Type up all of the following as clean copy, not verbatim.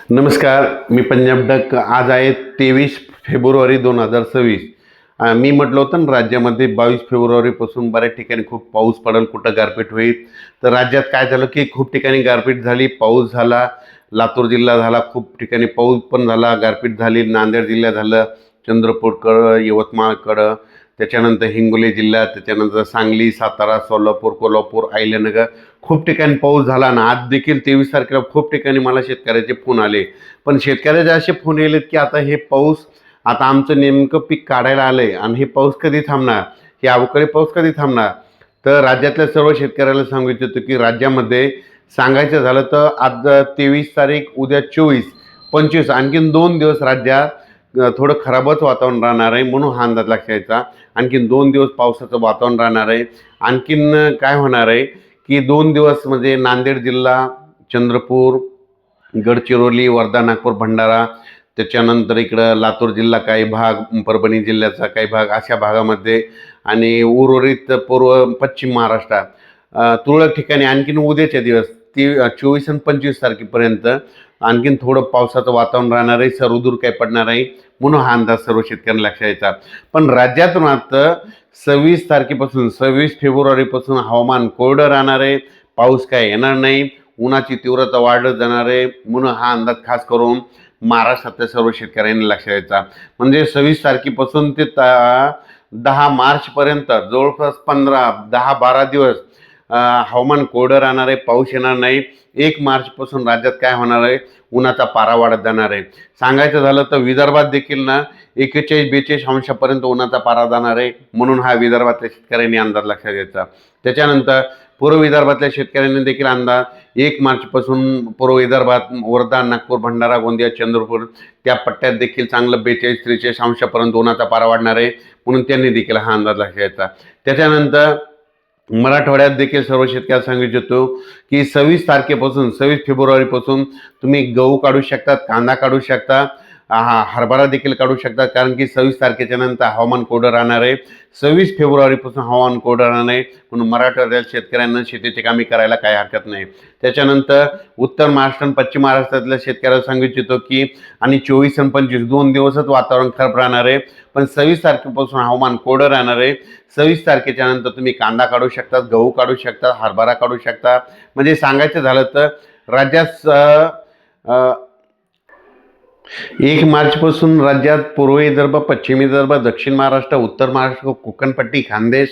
नमस्कार, मी पंजाब डक. आज आहे 23 फेब्रुवारी 2026. मी म्हटलं होतं ना, राज्यामध्ये 22 फेब्रुवारीपासून बऱ्याच ठिकाणी खूप पाऊस पडेल, कुठं गारपीट होईल. तर राज्यात काय झालं की खूप ठिकाणी गारपीट झाली, पाऊस झाला. लातूर जिल्हा झाला, खूप ठिकाणी पाऊस पण झाला, गारपीट झाली. नांदेड जिल्हा झालं, चंद्रपूरकडं, यवतमाळकडं, त्याच्यानंतर हिंगोली जिल्हा, त्याच्यानंतर सांगली, सातारा, सोलापूर, कोल्हापूर, अहिल्यानगर खूप ठिकाणी पाऊस झाला ना. आज देखील 23 तारखेला खूप ठिकाणी मला शेतकऱ्याचे फोन आले. पण शेतकऱ्याचे असे फोन येलेत की आता हे पाऊस, आता आमचं नेमकं पीक काढायला आलंय आणि हे पाऊस कधी थांबणार, हे अवकाळी पाऊस कधी थांबणार. तर राज्यातल्या सर्व शेतकऱ्याला सांगू इच्छितो की राज्यामध्ये सांगायचं झालं तर आज 23 तारीख, उद्या 24, 25 आणखीन 2 दिवस राज्यात थोडं खराबच वातावरण राहणार आहे. म्हणून हा अंदाज लक्षात घ्यायचा. आणखीन 2 दिवस पावसाचं वातावरण राहणार आहे. आणखीन काय होणार आहे की 2 दिवस म्हणजे नांदेड जिल्हा, चंद्रपूर, गडचिरोली, वर्धा, नागपूर, भंडारा, त्याच्यानंतर इकडं लातूर जिल्हा काही भाग, परभणी जिल्ह्याचा काही भाग, अशा भागामध्ये आणि उर्वरित पूर्व पश्चिम महाराष्ट्रात तुरळक ठिकाणी आणखीन उद्याचे दिवस 24 आणि 25 तारखेपर्यंत आणखीन थोडं पावसाचं वातावरण राहणार आहे. सर्वदूर काही पडणार आहे. म्हणून हा अंदाज सर्व शेतकऱ्यांना लक्षात यायचा. पण राज्यात मात्र 26 तारखेपासून, 26 फेब्रुवारीपासून हवामान कोरडं राहणार आहे. पाऊस काय येणार नाही. उन्हाची तीव्रता वाढत जाणार आहे. म्हणून हा अंदाज खास करून महाराष्ट्रातल्या सर्व शेतकऱ्यांनी लक्षात घ्यायचा. म्हणजे 26 तारखेपासून ते 10 मार्चपर्यंत जवळपास 10-12 दिवस हवामान कोरडं राहणार आहे. पाऊस येणार नाही. 1 मार्चपासून राज्यात काय होणार आहे, उन्हाचा पारा वाढत जाणार आहे. सांगायचं झालं तर विदर्भात देखील ना 41-42 अंशापर्यंत उन्हाचा पारा जाणार आहे. म्हणून हा विदर्भातल्या शेतकऱ्यांनी अंदाज लक्षात घ्यायचा. त्याच्यानंतर पूर्व विदर्भातल्या शेतकऱ्यांनी देखील अंदाज 1 मार्चपासून पूर्व विदर्भात वर्धा, नागपूर, भंडारा, गोंदिया, चंद्रपूर त्या पट्ट्यात देखील चांगलं 42-43 अंशापर्यंत उन्हाचा पारा वाढणार आहे. म्हणून त्यांनी देखील हा अंदाज लक्षात घ्यायचा. त्याच्यानंतर मराठवाड्यात देखील सर्व शेतकऱ्यांना सांगू इच्छितो की 26 तारखेपासून, 26 फेब्रुवारीपासून तुम्ही गहू काढू शकतात, कांदा काढू शकता, हरभरा देखील काढू शकतात. कारण की 26 तारखेच्या नंतर हवामान कोरडं राहणार आहे. 26 फेब्रुवारीपासून हवामान कोरडं राहणार आहे. म्हणून मराठवाड्यातील शेतकऱ्यांना शेतीची कामे करायला काही हरकत नाही. त्याच्यानंतर उत्तर महाराष्ट्र आणि पश्चिम महाराष्ट्रातल्या शेतकऱ्याला सांगू इच्छितो की आणि 24 आणि 25 2 दिवसच वातावरण खराब राहणार आहे. पण 26 तारखेपासून हवामान कोरडं राहणार आहे. 26 तारखेच्या नंतर तुम्ही कांदा काढू शकता, गहू काढू शकता, हरभरा काढू शकता. म्हणजे सांगायचं झालं तर राज्यात 1 मार्चपासून राज्यात पूर्व विदर्भ, पश्चिम विदर्भ, दक्षिण महाराष्ट्र, उत्तर महाराष्ट्र, कोकणपट्टी, खानदेश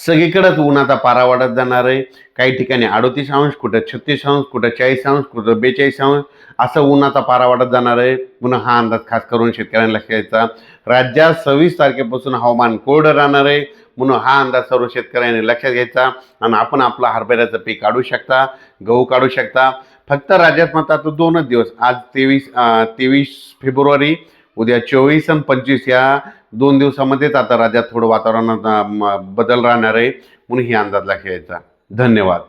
सगळीकडेच उन्हाचा पारा वाढत जाणार आहे. काही ठिकाणी 38 अंश, कुठं 36 अंश, कुठं 40 अंश, कुठं 42 अंश असं उन्हाचा पारा वाढत जाणार आहे. म्हणून हा अंदाज खास करून शेतकऱ्यांना लक्षात घ्यायचा. राज्यात 26 तारखेपासून हवामान कोरडं राहणार आहे. म्हणून हा अंदाज सर्व शेतकऱ्यांनी लक्षात घ्यायचा आणि आपण आपलं हरभऱ्याचं पीक काढू शकता, गहू काढू शकता. फक्त राज्यात मात्र आता 2च दिवस, आज 23 फेब्रुवारी, उद्या 24 आणि 25 या 2 दिवसामध्येच आता राज्यात थोडं वातावरणात बदल राहणार आहे. म्हणून ही अंदाज लक्षात घ्यायचा. धन्यवाद.